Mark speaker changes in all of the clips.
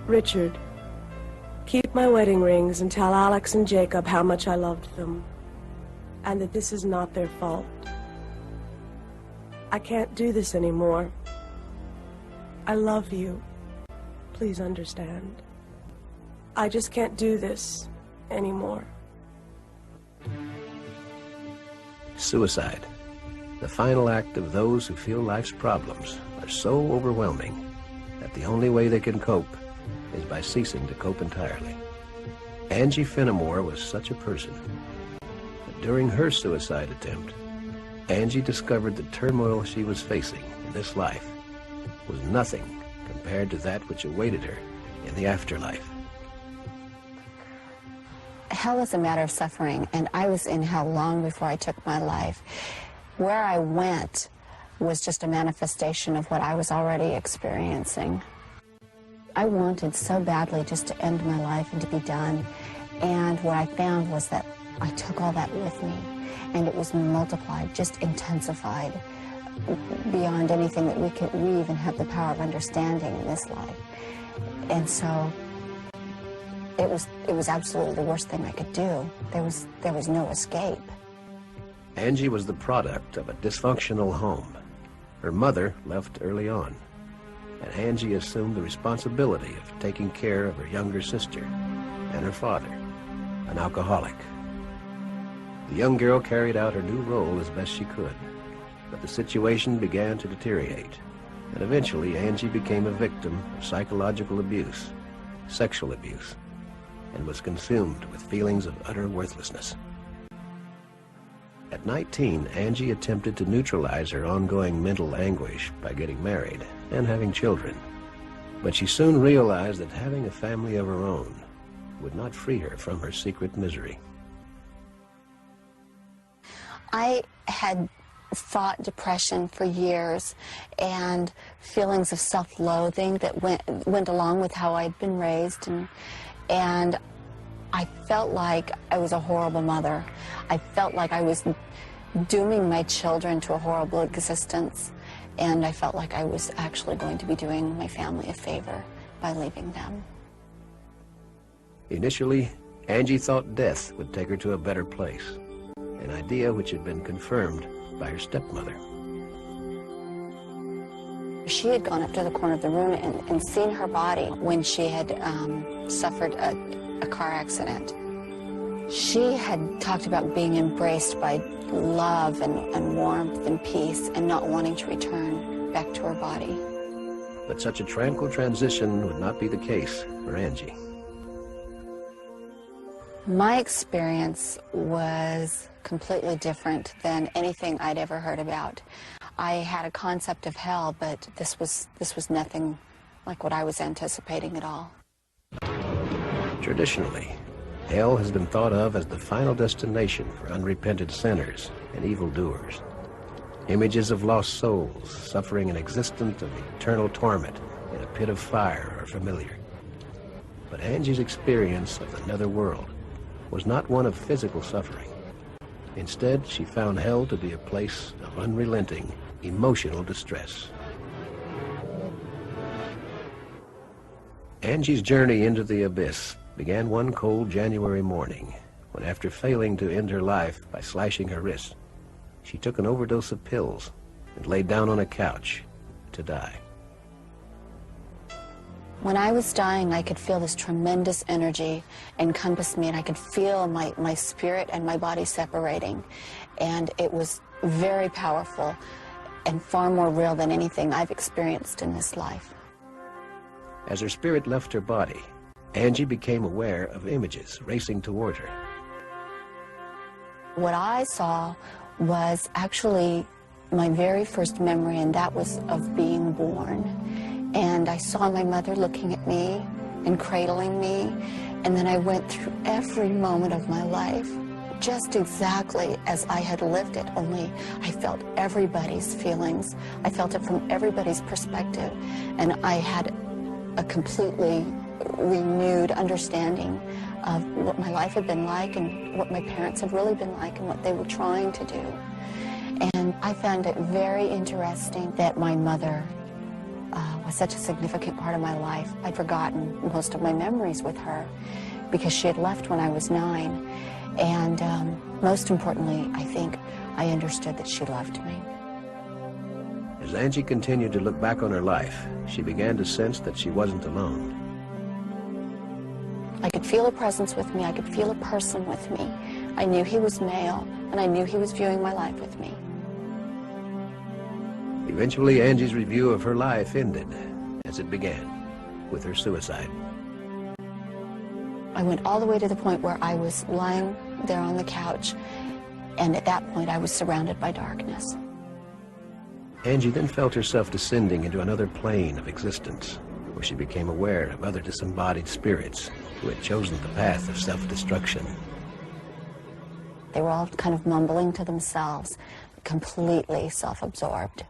Speaker 1: Richard, keep my wedding rings and tell Alex and Jacob how much I loved them, and that this is not their fault. I can't do this anymore. I love you. Please understand. I just can't do this anymore.
Speaker 2: Suicide, the final act of those who feel life's problems are so overwhelming that the only way they can cope is by ceasing to cope entirely. Angie Fenimore was such a person. But during her suicide attempt, Angie discovered the turmoil she was facing in this life was nothing compared to that which awaited her in the afterlife.
Speaker 3: Hell is a matter of suffering, and I was in hell long before I took my life. Where I went was just a manifestation of what I was already experiencing. I wanted so badly just to end my life and to be done, and what I found was that I took all that with me, and it was multiplied, just intensified beyond anything that we even have the power of understanding in this life. And so it was absolutely the worst thing I could do. There was no escape.
Speaker 2: Angie was the product of a dysfunctional home. Her mother left early on, and Angie assumed the responsibility of taking care of her younger sister and her father, an alcoholic. The young girl carried out her new role as best she could, but the situation began to deteriorate, and eventually Angie became a victim of psychological abuse, sexual abuse, and was consumed with feelings of utter worthlessness. At 19, Angie attempted to neutralize her ongoing mental anguish by getting married and having children. But she soon realized that having a family of her own would not free her from her secret misery.
Speaker 3: I had fought depression for years and feelings of self-loathing that went along with how I'd been raised, and I felt like I was a horrible mother. I felt like I was dooming my children to a horrible existence, and I felt like I was actually going to be doing my family a favor by leaving them.
Speaker 2: Initially, Angie thought death would take her to a better place, an idea which had been confirmed by her stepmother.
Speaker 3: She had gone up to the corner of the room and seen her body when she had suffered a car accident. She had talked about being embraced by love and warmth and peace and not wanting to return back to her body.
Speaker 2: But such a tranquil transition would not be the case for Angie.
Speaker 3: My experience was completely different than anything I'd ever heard about. I had a concept of hell, but this was nothing like what I was anticipating at all.
Speaker 2: Traditionally, hell has been thought of as the final destination for unrepentant sinners and evildoers. Images of lost souls suffering an existence of eternal torment in a pit of fire are familiar. But Angie's experience of the nether world was not one of physical suffering. Instead, she found hell to be a place of unrelenting emotional distress. Angie's journey into the abyss began one cold January morning when, after failing to end her life by slashing her wrist, she took an overdose of pills and laid down on a couch to die.
Speaker 3: When I was dying, I could feel this tremendous energy encompass me, and I could feel my spirit and my body separating. And it was very powerful and far more real than anything I've experienced in this life.
Speaker 2: As her spirit left her body, Angie became aware of images racing toward her.
Speaker 3: What I saw was actually my very first memory, and that was of being born. And I saw my mother looking at me and cradling me, and then I went through every moment of my life just exactly as I had lived it, only I felt everybody's feelings. I felt it from everybody's perspective, and I had a completely renewed understanding of what my life had been like and what my parents had really been like and what they were trying to do. And I found it very interesting that my mother was such a significant part of my life. I'd forgotten most of my memories with her because she had left when I was 9. And most importantly, I think I understood that she loved me.
Speaker 2: As Angie continued to look back on her life, she began to sense that she wasn't alone.
Speaker 3: I could feel a presence with me. I could feel a person with me. I knew he was male, and I knew he was viewing my life with me.
Speaker 2: Eventually, Angie's review of her life ended, as it began, with her suicide.
Speaker 3: I went all the way to the point where I was lying there on the couch, and at that point I was surrounded by darkness.
Speaker 2: Angie then felt herself descending into another plane of existence, where she became aware of other disembodied spirits who had chosen the path of self-destruction.
Speaker 3: They were all kind of mumbling to themselves, completely self-absorbed,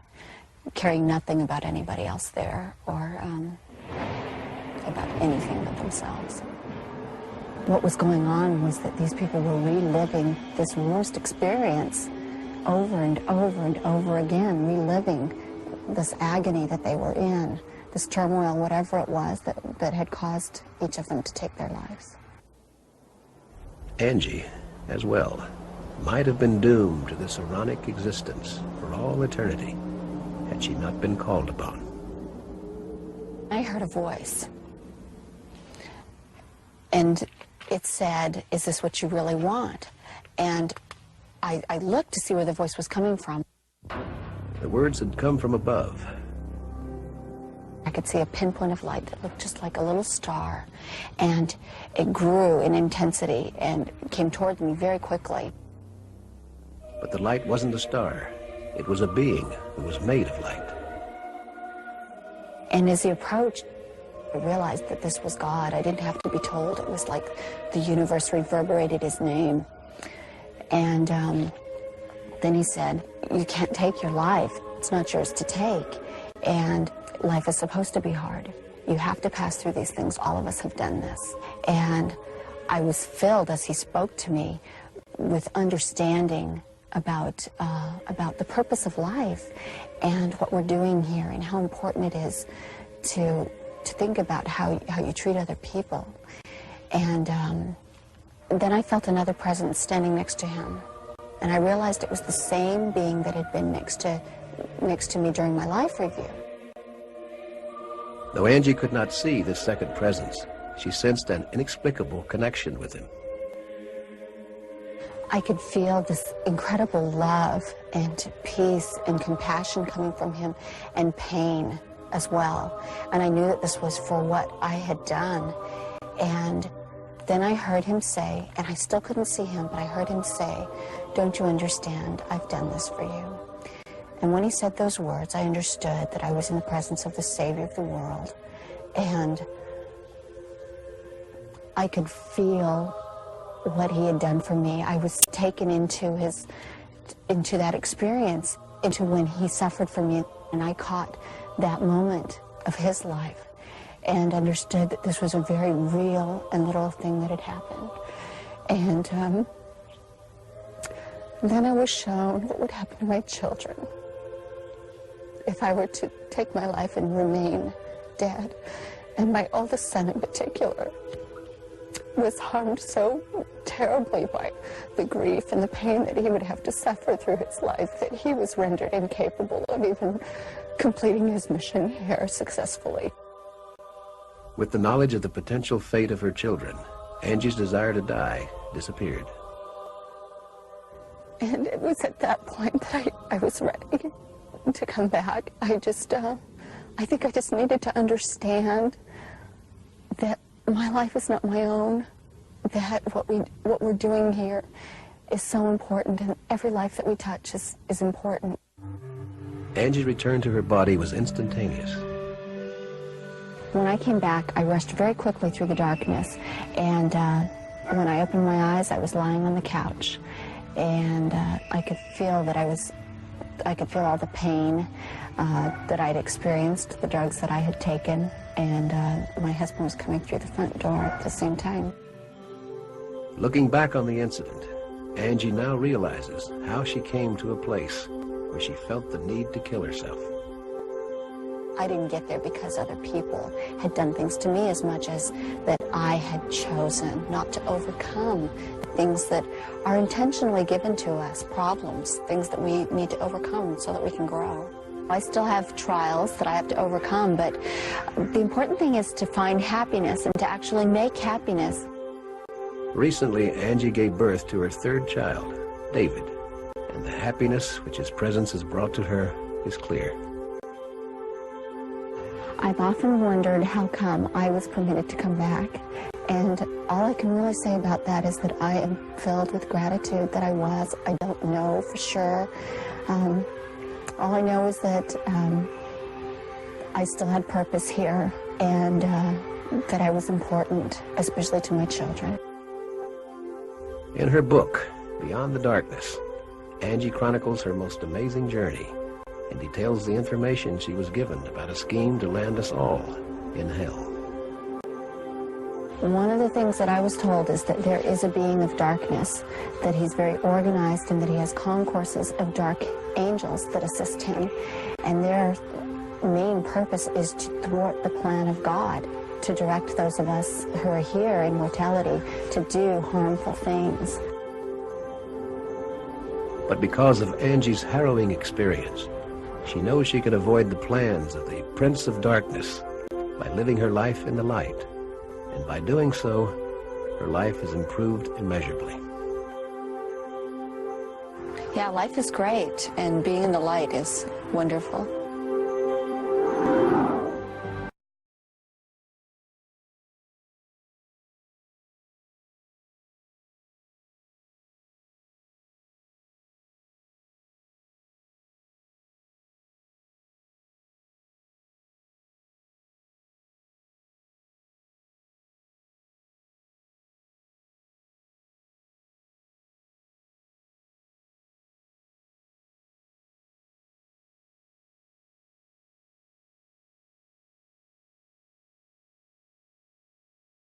Speaker 3: caring nothing about anybody else there or about anything but themselves. What was going on was that these people were reliving this worst experience over and over and over again, reliving this agony that they were in, this turmoil, whatever it was that had caused each of them to take their lives.
Speaker 2: Angie, as well, might have been doomed to this ironic existence for all eternity had she not been called upon.
Speaker 3: I heard a voice, and it said, "Is this what you really want?" And I looked to see where the voice was coming from.
Speaker 2: The words had come from above.
Speaker 3: I could see a pinpoint of light that looked just like a little star, and it grew in intensity and came toward me very quickly.
Speaker 2: But the light wasn't a star. It was a being who was made of light.
Speaker 3: And as he approached, I realized that this was God. I didn't have to be told. It was like the universe reverberated his name. And then he said, "You can't take your life. It's not yours to take. And life is supposed to be hard. You have to pass through these things. All of us have done this." And I was filled, as he spoke to me, with understanding about the purpose of life and what we're doing here and how important it is to think about how you treat other people. And then I felt another presence standing next to him. And I realized it was the same being that had been next to me during my life review.
Speaker 2: Though Angie could not see this second presence, she sensed an inexplicable connection with him.
Speaker 3: I could feel this incredible love and peace and compassion coming from him, and pain as well. And I knew that this was for what I had done. And then I heard him say, and I still couldn't see him, but I heard him say, "Don't you understand? I've done this for you." And when he said those words, I understood that I was in the presence of the Savior of the world. And I could feel what he had done for me. I was taken into that experience, into when he suffered for me. And I caught that moment of his life and understood that this was a very real and literal thing that had happened. And then I was shown what would happen to my children if I were to take my life and remain dead. And my oldest son in particular was harmed so terribly by the grief and the pain that he would have to suffer through his life that he was rendered incapable of even completing his mission here successfully.
Speaker 2: With the knowledge of the potential fate of her children, Angie's desire to die disappeared.
Speaker 3: And it was at that point that I was ready to come back. I think I just needed to understand that my life is not my own, that what we're doing here is so important, and every life that we touch is important.
Speaker 2: Angie's return to her body was instantaneous.
Speaker 3: When I came back, I rushed very quickly through the darkness, and when I opened my eyes, I was lying on the couch, and I could feel all the pain that I'd experienced, the drugs that I had taken, and my husband was coming through the front door at the same time.
Speaker 2: Looking back on the incident, Angie now realizes how she came to a place where she felt the need to kill herself.
Speaker 3: I didn't get there because other people had done things to me as much as that I had chosen not to overcome things that are intentionally given to us, problems, things that we need to overcome so that we can grow. I still have trials that I have to overcome, but the important thing is to find happiness and to actually make happiness.
Speaker 2: Recently, Angie gave birth to her third child, David, and the happiness which his presence has brought to her is clear.
Speaker 3: I've often wondered how come I was permitted to come back, and all I can really say about that is that I am filled with gratitude that I was. I don't know for sure. All I know is that I still had purpose here, and that I was important, especially to my children.
Speaker 2: In her book, Beyond the Darkness, Angie chronicles her most amazing journey and details the information she was given about a scheme to land us all in hell.
Speaker 3: One of the things that I was told is that there is a being of darkness, that he's very organized and that he has concourses of dark angels that assist him, and their main purpose is to thwart the plan of God, to direct those of us who are here in mortality to do harmful things.
Speaker 2: But because of Angie's harrowing experience, she knows she can avoid the plans of the Prince of Darkness by living her life in the light. And by doing so, her life is improved immeasurably.
Speaker 3: Yeah, life is great, and being in the light is wonderful.